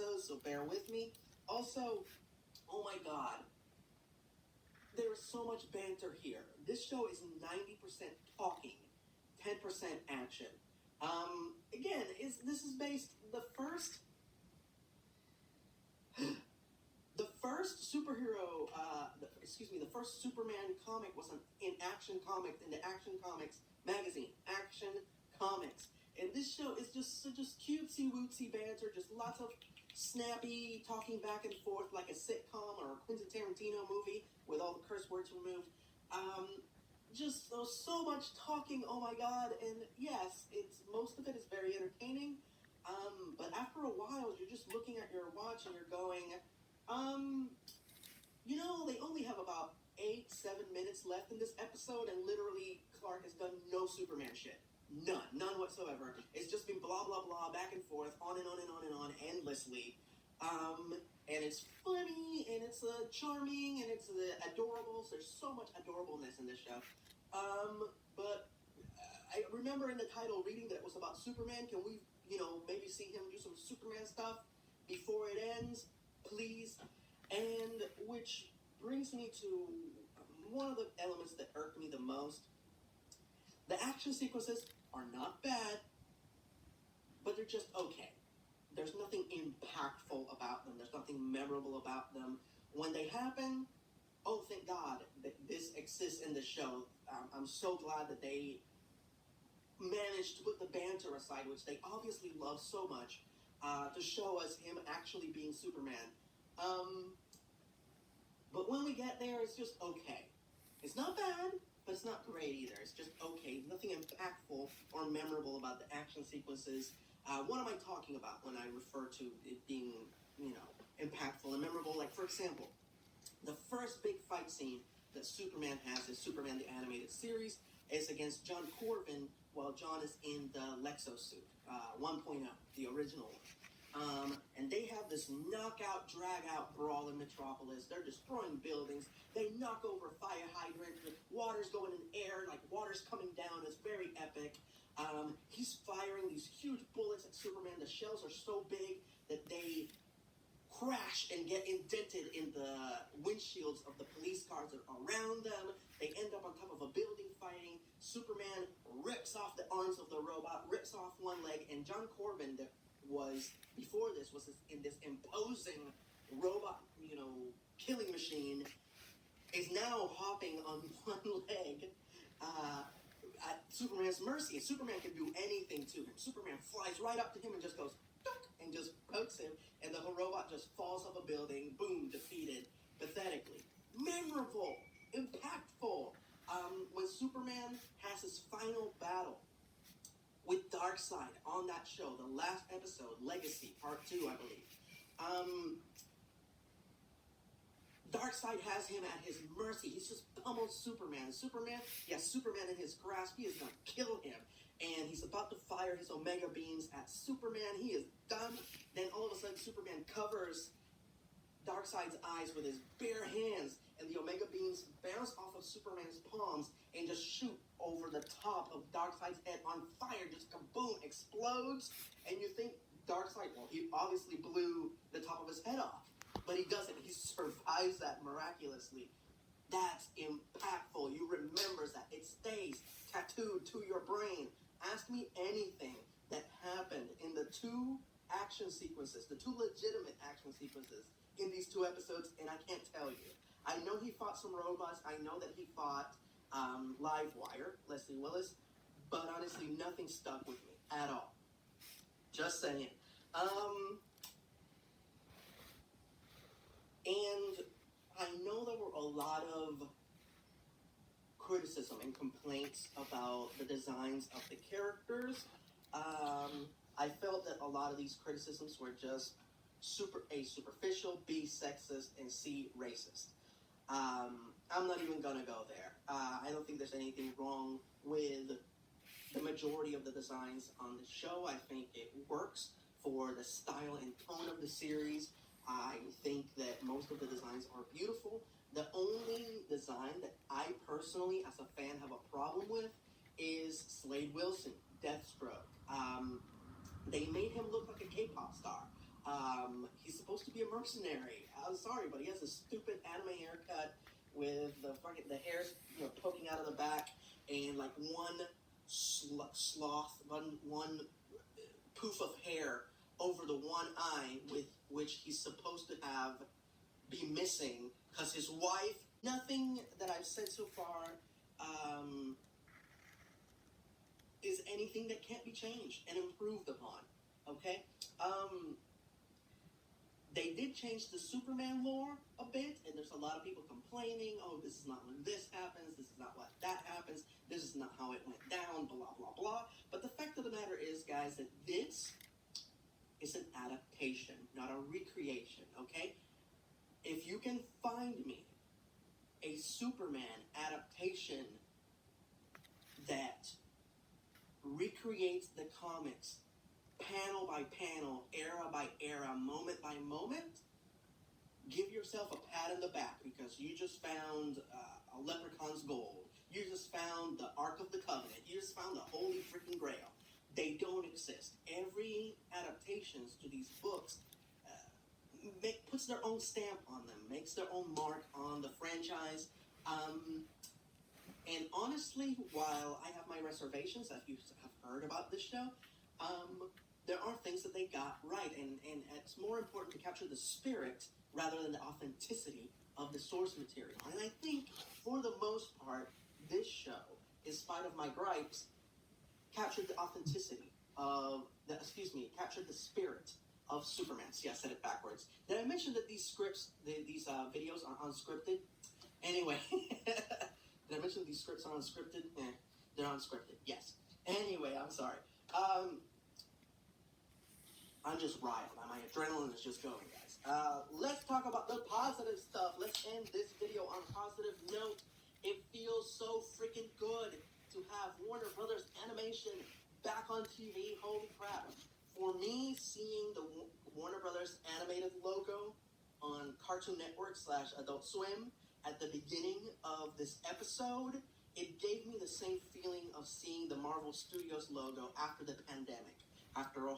episodes, so bear with me. Also, oh my god, there is so much banter here. This show is 90% talking, 10% action. Again, this is based the first superhero, the first Superman comic was in Action Comics, in the Action Comics magazine, Action Comics. And this show is just cutesy wootsy banter, just lots of snappy talking back and forth like a sitcom or a Quentin Tarantino movie with all the curse words removed. Just so much talking, oh my god, and yes, most of it is very entertaining, but after a while, you're just looking at your watch and you're going, they only have about 8-7 minutes left in this episode, and literally Clark has done no Superman shit. None whatsoever. It's just been blah, blah, blah, back and forth, on and on and on and on, endlessly. And it's funny, and it's charming, and it's adorable. So there's so much adorableness in this show. But I remember in the title reading that it was about Superman. Can we, maybe see him do some Superman stuff before it ends, please? And which brings me to one of the elements that irked me the most. The action sequences are not bad, but they're just okay. There's nothing impactful about them. There's nothing memorable about them. When they happen, oh, thank God that this exists in the show. I'm so glad that they managed to put the banter aside, which they obviously love so much, to show us him actually being Superman. But when we get there, it's just okay. It's not bad, but it's not great either. It's just okay. Nothing impactful or memorable about the action sequences. What am I talking about when I refer to it being, impactful and memorable? Like, for example, the first big fight scene that Superman has in Superman the Animated Series is against John Corvin while John is in the Lexo suit, 1.0, the original one. And they have this knockout, drag-out brawl in Metropolis. They're destroying buildings. They knock over fire hydrants. The water's going in the air, like water's coming down. It's very epic. He's firing these huge bullets at Superman. The shells are so big that they crash and get indented in the windshields of the police cars that are around them. They end up on top of a building fighting. Superman rips off the arms of the robot, rips off one leg, and John Corvin, that was before this was in this imposing robot, killing machine, is now hopping on one leg at Superman's mercy. And Superman can do anything to him. Superman flies right up to him and just goes, and just pokes him, and the whole robot just falls off a building, boom, defeated, pathetically. Memorable, impactful. When Superman has his final battle with Darkseid on that show, the last episode, Legacy, Part 2, I believe. Darkseid has him at his mercy. He's just pummeled Superman. Superman in his grasp. He is going to kill him. And he's about to fire his Omega beams at Superman. He is done. Then all of a sudden, Superman covers Darkseid's eyes with his bare hands, and the Omega beams bounce off of Superman's palms and just shoot over the top of Darkseid's head on fire. Just kaboom, explodes. And you think Darkseid, well, he obviously blew the top of his head off. But he doesn't. He survives that miraculously. That's impactful. You remember that. It stays tattooed to your brain. Ask me anything that happened in the two action sequences, the two legitimate action sequences in these two episodes, and I can't tell you. I know he fought some robots. I know that he fought Livewire, Leslie Willis, but honestly, nothing stuck with me at all. Just saying. And I know there were a lot of criticism and complaints about the designs of the characters. I felt that a lot of these criticisms were just superficial, B, sexist, and C, racist. I'm not even gonna go there. I don't think there's anything wrong with the majority of the designs on the show. I think it works for the style and tone of the series. I think that most of the designs are beautiful. The only design that I personally, as a fan, have a problem with is Slade Wilson, Deathstroke. They made him look like a K-pop star. be a mercenary. I'm sorry, but he has a stupid anime haircut with the hairs poking out of the back, and like one sloth, one poof of hair over the one eye with which he's supposed to have be missing because his wife. Nothing that I've said so far is anything that can't be changed and improved upon. Okay. They did change the Superman lore a bit, and there's a lot of people complaining, oh, this is not when this happens, this is not what that happens, this is not how it went down, blah, blah, blah. But the fact of the matter is, guys, that this is an adaptation, not a recreation, okay? If you can find me a Superman adaptation that recreates the comics panel by panel, era by era, moment by moment, give yourself a pat on the back because you just found a leprechaun's gold. You just found the Ark of the Covenant. You just found the Holy freaking Grail. They don't exist. Every adaptations to these books puts their own stamp on them, makes their own mark on the franchise. And honestly, while I have my reservations, as you have heard about this show, there are things that they got right, and it's more important to capture the spirit rather than the authenticity of the source material. And I think, for the most part, this show, in spite of my gripes, captured the authenticity of captured the spirit of Superman. See, I said it backwards. Did I mention that these videos are unscripted? Anyway, did I mention these scripts are unscripted? They're unscripted, yes. Anyway, I'm sorry. I'm just riled. My adrenaline is just going, guys. Let's talk about the positive stuff. Let's end this video on a positive note. It feels so freaking good to have Warner Brothers Animation back on TV. Holy crap. For me, seeing the Warner Brothers animated logo on Cartoon Network / Adult Swim at the beginning of this episode, it gave me the same feeling of seeing the Marvel Studios logo after the pandemic. After the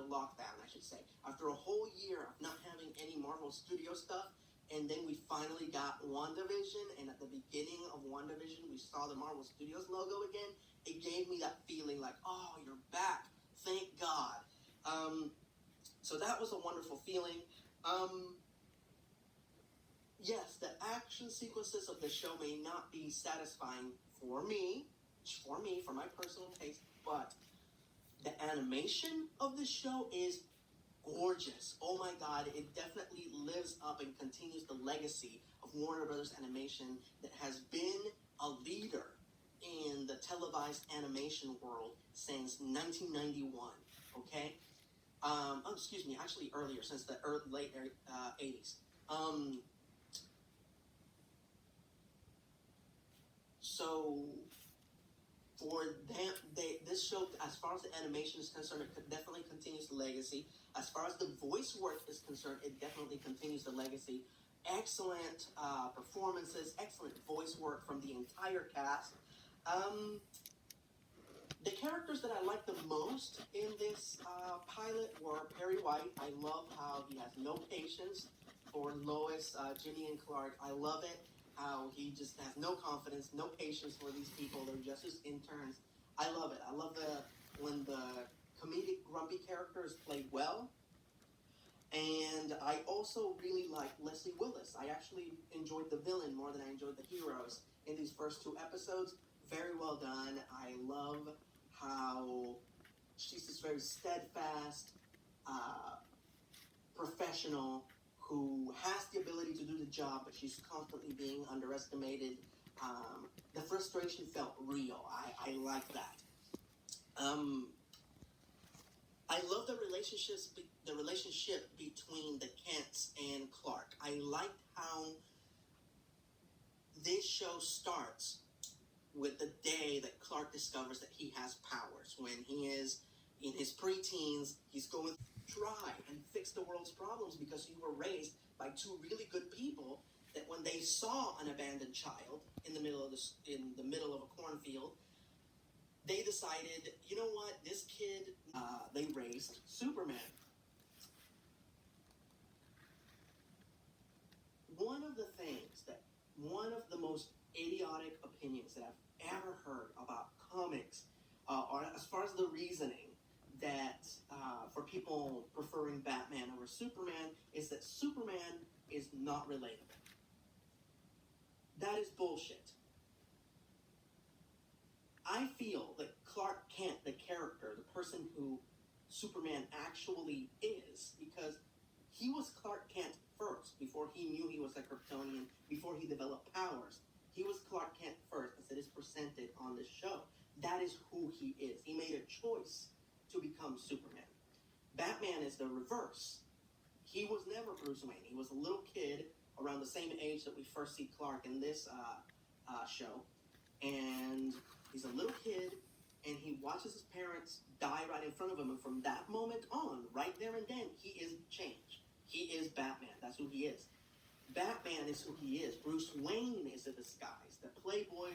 lockdown, I should say. After a whole year of not having any Marvel Studio stuff, and then we finally got WandaVision, and at the beginning of WandaVision, we saw the Marvel Studios logo again. It gave me that feeling like, oh, you're back. Thank God. So that was a wonderful feeling. Yes, the action sequences of the show may not be satisfying for me, for my personal taste, but the animation of the show is gorgeous. Oh my God, it definitely lives up and continues the legacy of Warner Brothers Animation that has been a leader in the televised animation world since 1991, okay? Actually earlier, since the late 80s. So for them, this show, as far as the animation is concerned, it definitely continues the legacy. As far as the voice work is concerned, it definitely continues the legacy. Excellent performances, excellent voice work from the entire cast. The characters that I liked the most in this pilot were Perry White. I love how he has no patience for Lois, Jimmy, and Clark. I love it. How he just has no confidence, no patience for these people. They're just his interns. I love it. I love when the comedic grumpy characters played well. And I also really like Leslie Willis. I actually enjoyed the villain more than I enjoyed the heroes in these first 2 episodes. Very well done. I love how she's this very steadfast, professional, who has the ability to do the job, but she's constantly being underestimated. The frustration felt real. I like that. I love the relationship between the Kents and Clark. I liked how this show starts with the day that Clark discovers that he has powers. When he is in his preteens, he's going to try and fix the world's problems because you were raised by 2 really good people that when they saw an abandoned child in the middle of a cornfield, they decided, you know what, this kid, they raised Superman. one of the most idiotic opinions that I've ever heard about comics, or as far as the reasoning that for people preferring Batman over Superman, is that Superman is not relatable. That is bullshit. I feel that Clark Kent, the character, the person who Superman actually is, because he was Clark Kent first, before he knew he was a Kryptonian, before he developed powers. He was Clark Kent first, as it is presented on this show. That is who he is. He made a choice to become Superman. Batman is the reverse. He was never Bruce Wayne. He was a little kid around the same age that we first see Clark in this show. And he's a little kid, and he watches his parents die right in front of him. And from that moment on, right there and then, he is changed. He is Batman. That's who he is. Batman is who he is. Bruce Wayne is a disguise. The playboy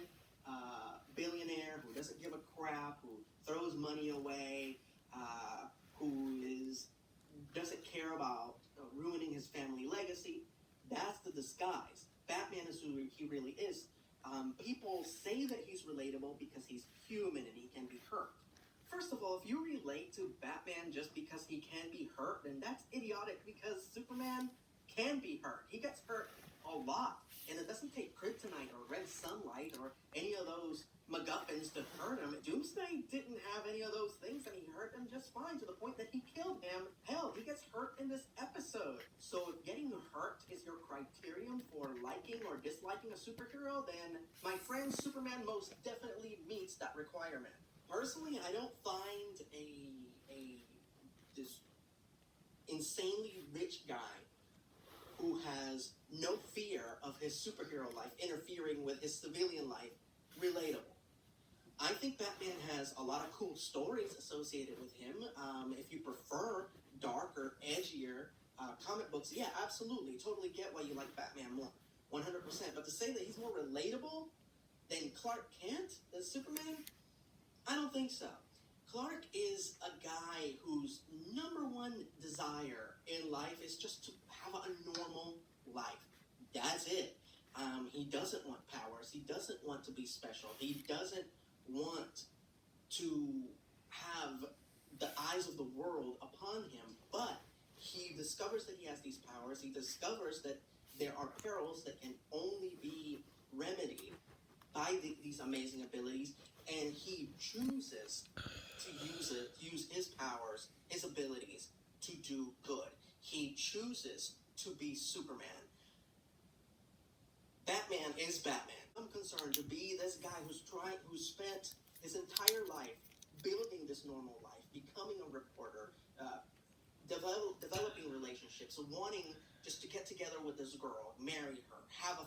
billionaire who doesn't give a crap, who throws money away, who doesn't care about ruining his family legacy. That's the disguise. Batman is who he really is. People say that he's relatable because he's human and he can be hurt. First of all, if you relate to Batman just because he can be hurt, then that's idiotic, because Superman can be hurt. He gets hurt a lot, and it doesn't take kryptonite or red sunlight or any of those MacGuffins to hurt him. Doomsday didn't have any of those things, and he hurt him just fine, to the point that he killed him. Hell, he gets hurt in this episode. So if getting hurt is your criterion for liking or disliking a superhero, then my friend Superman most definitely meets that requirement. Personally, I don't find this insanely rich guy who has no fear of his superhero life interfering with his civilian life relatable. I think Batman has a lot of cool stories associated with him. If you prefer darker, edgier comic books, yeah, absolutely. Totally get why you like Batman more. 100%. But to say that he's more relatable than Clark Kent, than Superman, I don't think so. Clark is a guy whose number one desire in life is just to have a normal life. That's it. He doesn't want powers. He doesn't want to be special. He doesn't want to have the eyes of the world upon him. But he discovers that he has these powers. He discovers that there are perils that can only be remedied by these amazing abilities. And he chooses to use his powers, his abilities, to do good. He chooses to be Superman. Batman is Batman. I'm concerned to be this guy who spent his entire life building this normal life, becoming a reporter, developing relationships, wanting just to get together with this girl, marry her, have a